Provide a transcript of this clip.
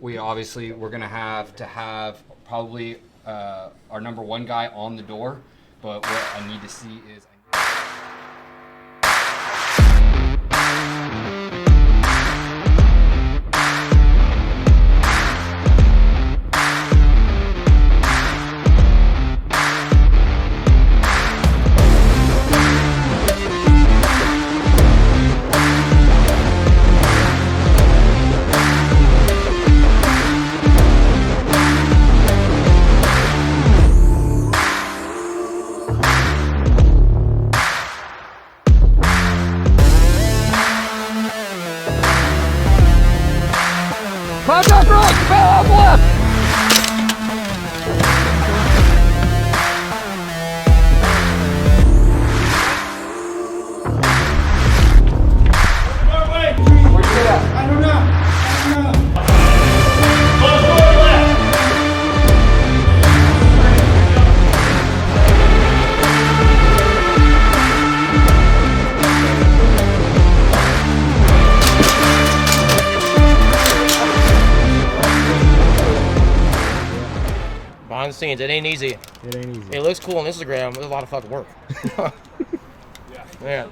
we're gonna have to have probably our #1 guy on the door, but what I need to see is. Contact right, bail left! Behind the scenes, it ain't easy. It ain't easy. It looks cool on Instagram. It's a lot of fucking work. Yeah.